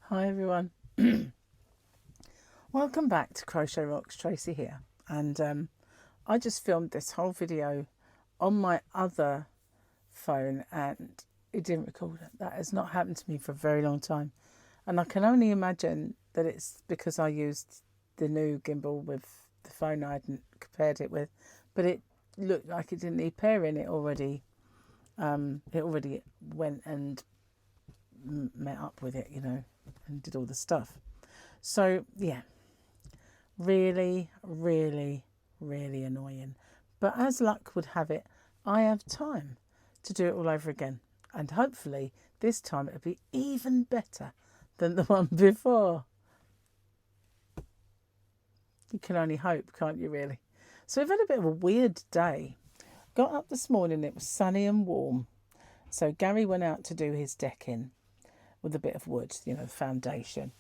Hi everyone. Welcome back to Crochet Rocks. Tracy here, and I just filmed this whole video on my other phone and it didn't record. That has not happened to me for a very long time, and I can only imagine that it's because I used the new gimbal with the phone I hadn't compared it with, but it looked like it didn't need pairing. It already went and met up with it, and did all the stuff. So yeah, really, really, really annoying. But as luck would have it, I have time to do it all over again. And hopefully this time it'll be even better than the one before. You can only hope, can't you, really? So we've had a bit of a weird day. Got up this morning, it was sunny and warm. So Gary went out to do his decking with a bit of wood, the foundation.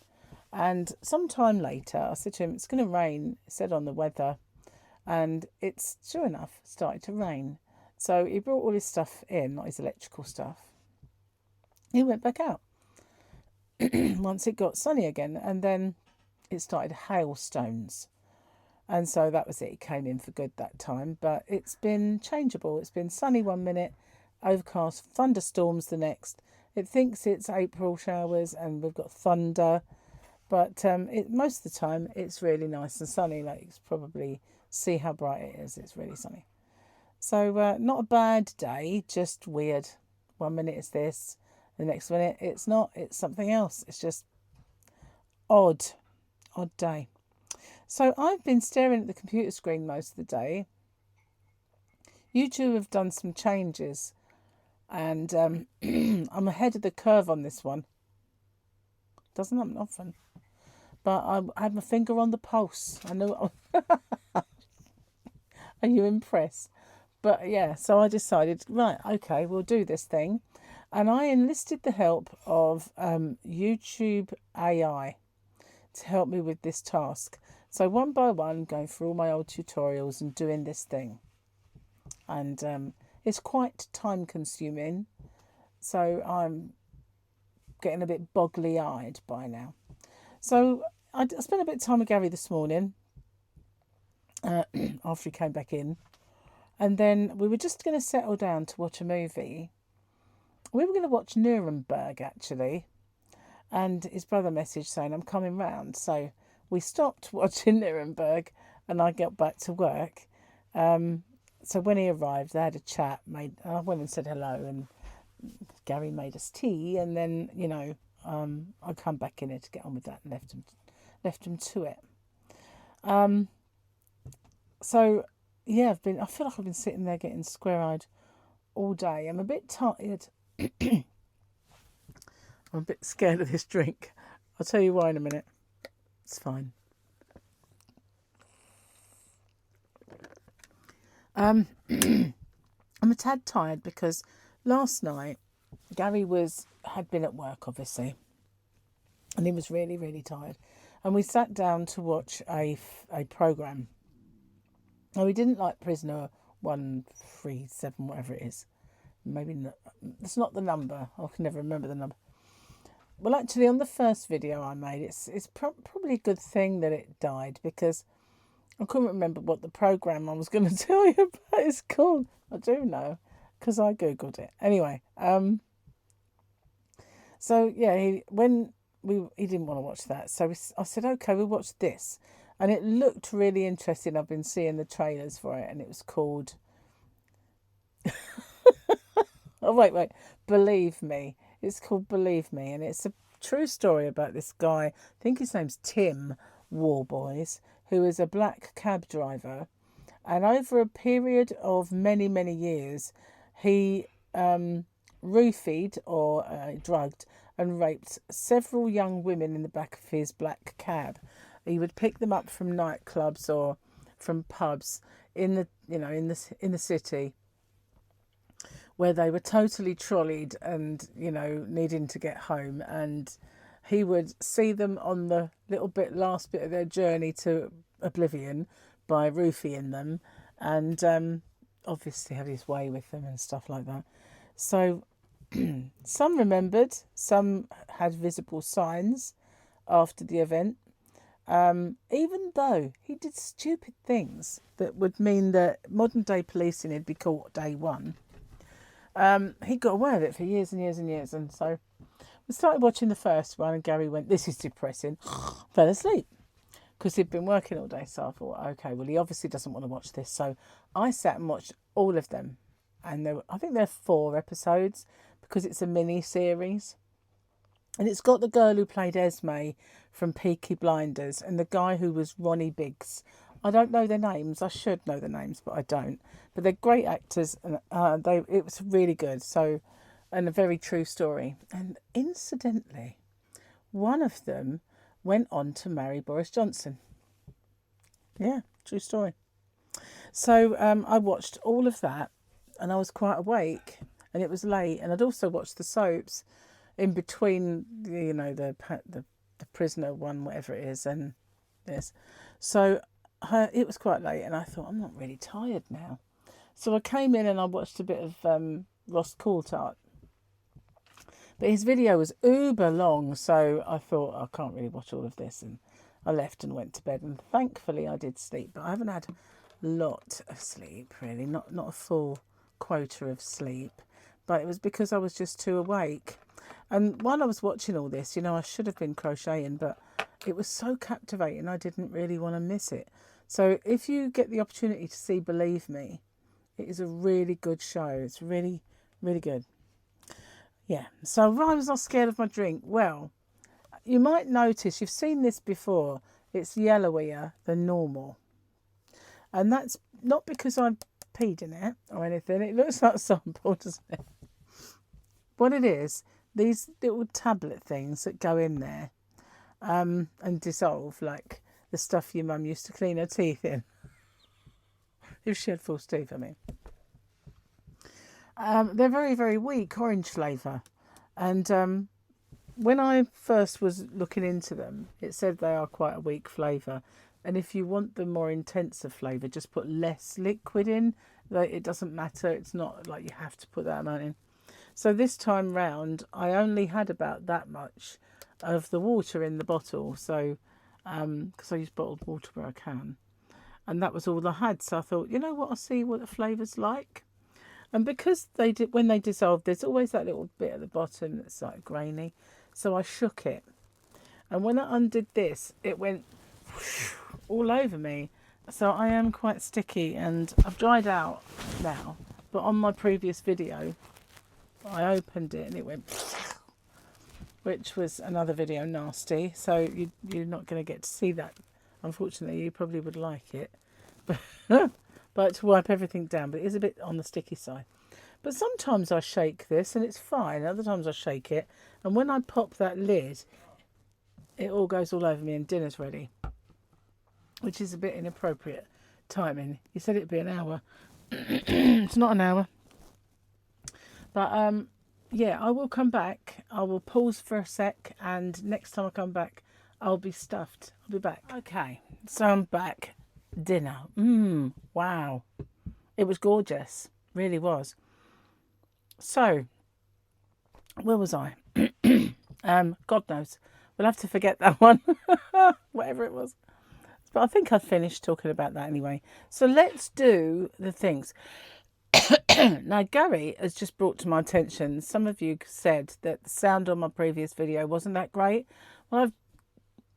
And sometime later, I said to him, it's going to rain, it said on the weather. And it's, sure enough, started to rain. So he brought all his stuff in, not his electrical stuff. He went back out once it got sunny again. And then it started hailstones. And so that was it. He came in for good that time. But it's been changeable. It's been sunny one minute, overcast, thunderstorms the next. It thinks it's April showers and we've got thunder. But most of the time it's really nice and sunny. Like, you can probably see how bright it is. It's really sunny. So not a bad day, just weird. One minute it's this, the next minute it's not. It's something else. It's just odd day. So I've been staring at the computer screen most of the day. You two have done some changes. And I'm ahead of the curve on this one. Doesn't happen often. But I had my finger on the pulse. I know. Are you impressed? But yeah, so I decided, right, okay, we'll do this thing. And I enlisted the help of YouTube AI to help me with this task. So one by one, going through all my old tutorials and doing this thing. And it's quite time consuming. So I'm getting a bit boggly-eyed by now. So I spent a bit of time with Gary this morning after he came back in. And then we were just going to settle down to watch a movie. We were going to watch Nuremberg, actually. And his brother messaged saying, I'm coming round. So we stopped watching Nuremberg and I got back to work. So when he arrived, they had a chat. I went and said hello, and Gary made us tea. And then, I come back in here to get on with that and left him to it. So yeah, I feel like I've been sitting there getting square-eyed all day. I'm a bit tired. I'm a bit scared of this drink. I'll tell you why in a minute. It's fine. I'm a tad tired because last night Gary had been at work, obviously, and he was really, really tired. And we sat down to watch a programme. And we didn't like Prisoner 137, whatever it is. Maybe not, it's not the number. I can never remember the number. Well, actually, on the first video I made, it's probably a good thing that it died because I couldn't remember what the programme I was going to tell you about is called. I do know because I googled it. Anyway, so yeah, he didn't want to watch that, so I said, okay, we'll watch this, and it looked really interesting. I've been seeing the trailers for it, and it was called. Oh wait, Believe Me. It's called Believe Me, and it's a true story about this guy. I think his name's Tim Warboys, who is a black cab driver, and over a period of many, many years, he roofied or drugged and raped several young women in the back of his black cab. He would pick them up from nightclubs or from pubs in the city, where they were totally trolleyed and, needing to get home. And he would see them on the last bit of their journey to oblivion by roofing them and obviously have his way with them and stuff like that. So Some remembered, some had visible signs after the event. Even though he did stupid things that would mean that modern day policing he'd be caught day one. He got away with it for years and years and years. And so we started watching the first one and Gary went, this is depressing. Fell asleep because he'd been working all day. So I thought, okay, well, he obviously doesn't want to watch this. So I sat and watched all of them. And I think there are 4 episodes because it's a mini series. And it's got the girl who played Esme from Peaky Blinders and the guy who was Ronnie Biggs. I don't know their names. I should know their names, but I don't. But they're great actors, and it was really good. So, and a very true story. And incidentally, one of them went on to marry Boris Johnson. Yeah, true story. So I watched all of that, and I was quite awake, and it was late, and I'd also watched the soaps in between, the prisoner one, whatever it is, and this. So it was quite late, and I thought, I'm not really tired now. So I came in and I watched a bit of Ross Coulthart. But his video was uber long, so I thought, I can't really watch all of this. And I left and went to bed. And thankfully I did sleep, but I haven't had a lot of sleep, really. Not a full quota of sleep. But it was because I was just too awake. And while I was watching all this, I should have been crocheting, but it was so captivating, I didn't really want to miss it. So if you get the opportunity to see Believe Me, it is a really good show. It's really, really good. Yeah, so why was I scared of my drink? Well, you might notice, you've seen this before, it's yellowier than normal. And that's not because I peed in it or anything. It looks like sample, doesn't it? What it is, these little tablet things that go in there and dissolve, like the stuff your mum used to clean her teeth in. If she had false teeth, I mean. They're very, very weak, orange flavour. And when I first was looking into them, it said they are quite a weak flavour. And if you want the more intensive flavour, just put less liquid in. Like, it doesn't matter. It's not like you have to put that amount in. So this time round, I only had about that much of the water in the bottle. So, because I use bottled water where I can. And that was all I had. So I thought, you know what, I'll see what the flavour's like. And because when they dissolve, there's always that little bit at the bottom that's like grainy. So I shook it. And when I undid this, it went whoosh, all over me. So I am quite sticky, and I've dried out now. But on my previous video, I opened it and it went, which was another video nasty. So you're not going to get to see that. Unfortunately, you probably would like it. But to wipe everything down, but it is a bit on the sticky side. But sometimes I shake this and it's fine. Other times I shake it, and when I pop that lid, it all goes all over me and dinner's ready, which is a bit inappropriate timing. You said it'd be an hour. It's not an hour. But yeah, I will come back. I will pause for a sec, and next time I come back, I'll be stuffed. I'll be back. Okay, so I'm back. Dinner. Wow. It was gorgeous. Really was. So, where was I? God knows. We'll have to forget that one. Whatever it was. But I think I've finished talking about that anyway. So let's do the things. Now, Gary has just brought to my attention, some of you said that the sound on my previous video wasn't that great. Well,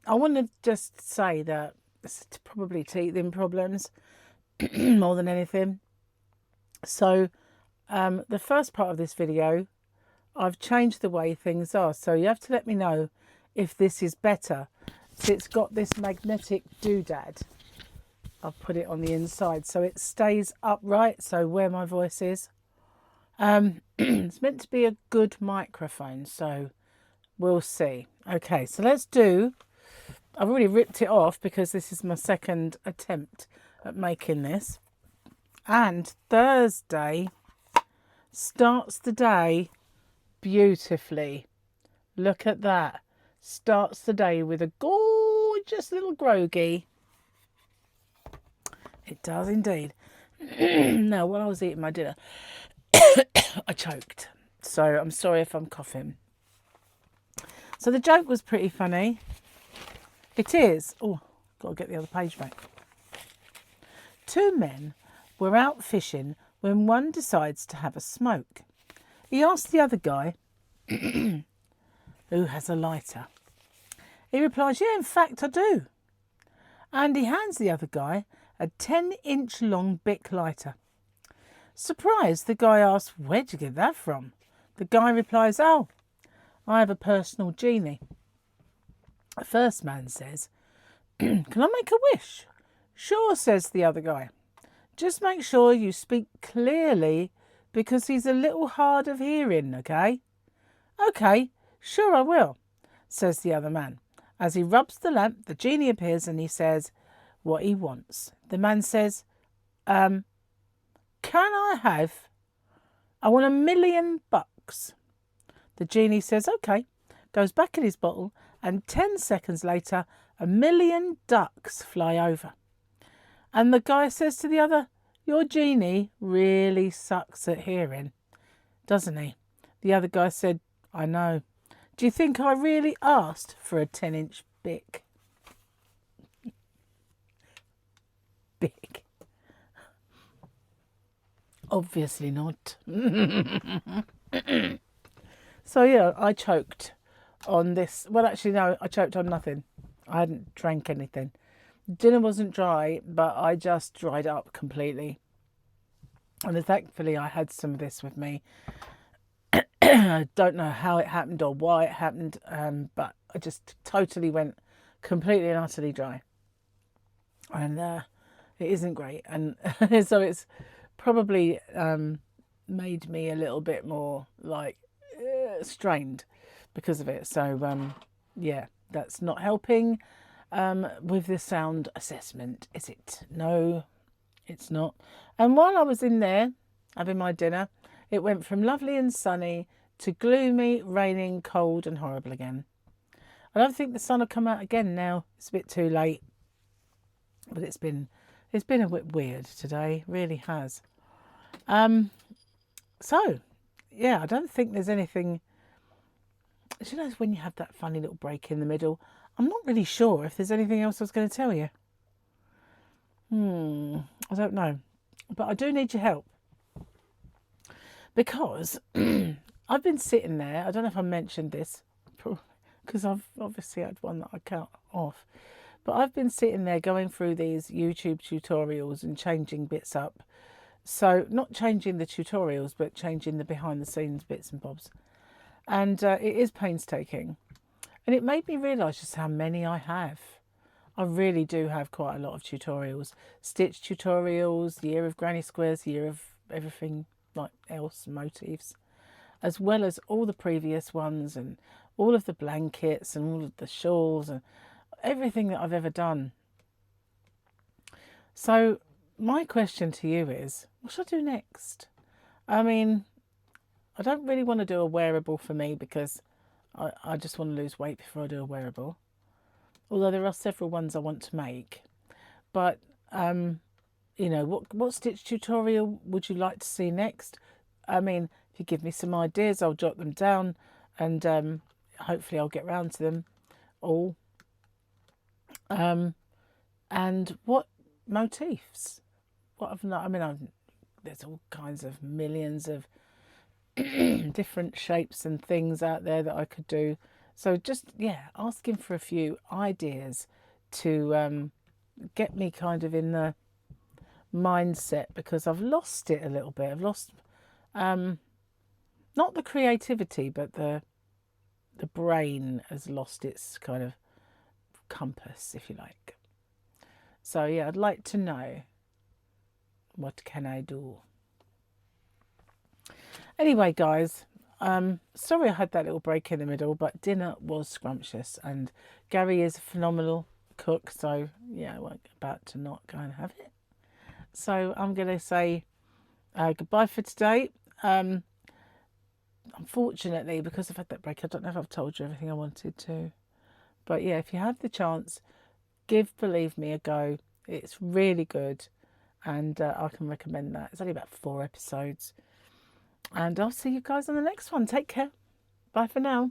I want to just say that it's probably teething problems more than anything. So the first part of this video, I've changed the way things are. So you have to let me know if this is better. So it's got this magnetic doodad. I've put it on the inside so it stays upright. So where my voice is. It's meant to be a good microphone. So we'll see. Okay, so let's do... I've already ripped it off because this is my second attempt at making this. And Thursday starts the day beautifully. Look at that. Starts the day with a gorgeous little groggy. It does indeed. Now, while I was eating my dinner, I choked. So I'm sorry if I'm coughing. So the joke was pretty funny. It is. Oh, got to get the other page back. Two men were out fishing when one decides to have a smoke. He asks the other guy, who has a lighter. He replies, yeah, in fact, I do. And he hands the other guy a 10-inch long Bic lighter. Surprised, the guy asks, where'd you get that from? The guy replies, oh, I have a personal genie. The first man says, can I make a wish? Sure, says the other guy. Just make sure you speak clearly because he's a little hard of hearing, okay? Okay, sure I will, says the other man. As he rubs the lamp, the genie appears and he says what he wants. The man says, I want $1 million. The genie says, okay, goes back in his bottle, and 10 seconds later, 1 million ducks fly over. And the guy says to the other, your genie really sucks at hearing, doesn't he? The other guy said, I know. Do you think I really asked for a 10-inch Bic? Bic. Obviously not. So yeah, I choked on this. Well, actually, no, I choked on nothing. I hadn't drank anything. Dinner wasn't dry, but I just dried up completely. And thankfully, I had some of this with me. I don't know how it happened or why it happened, but I just totally went completely and utterly dry. And it isn't great. And so it's probably made me a little bit more like strained because of it. So yeah, that's not helping with the sound assessment, is it? No, it's not. And while I was in there having my dinner, it went from lovely and sunny to gloomy, raining, cold and horrible again. I don't think the sun will come out again now. It's a bit too late. But it's been a bit weird today, really has. So yeah, I don't think there's anything. You know, when you have that funny little break in the middle, I'm not really sure if there's anything else I was going to tell you. I don't know, but I do need your help because I've been sitting there. I don't know if I mentioned this because I've obviously had one that I cut off, but I've been sitting there going through these YouTube tutorials and changing bits up. So not changing the tutorials, but changing the behind the scenes bits and bobs. And it is painstaking. And it made me realise just how many I have. I really do have quite a lot of tutorials. Stitch tutorials, year of granny squares, year of everything like else, motifs. As well as all the previous ones and all of the blankets and all of the shawls and everything that I've ever done. So my question to you is, what should I do next? I mean, I don't really want to do a wearable for me because I just want to lose weight before I do a wearable. Although there are several ones I want to make. But, you know, what stitch tutorial would you like to see next? I mean, if you give me some ideas, I'll jot them down and hopefully I'll get round to them all. And what motifs? What have I mean, there's all kinds of millions of different shapes and things out there that I could do. So just, yeah, asking for a few ideas to get me kind of in the mindset, because I've lost it a little bit. I've lost not the creativity, but the brain has lost its kind of compass, if you like. So yeah, I'd like to know, what can I do? Anyway, guys, sorry I had that little break in the middle, but dinner was scrumptious and Gary is a phenomenal cook, so yeah, we're about to not go and have it. So I'm going to say goodbye for today. Unfortunately, because I've had that break, I don't know if I've told you everything I wanted to. But yeah, if you have the chance, give Believe Me a go. It's really good and I can recommend that. It's only about 4 episodes. And I'll see you guys on the next one. Take care. Bye for now.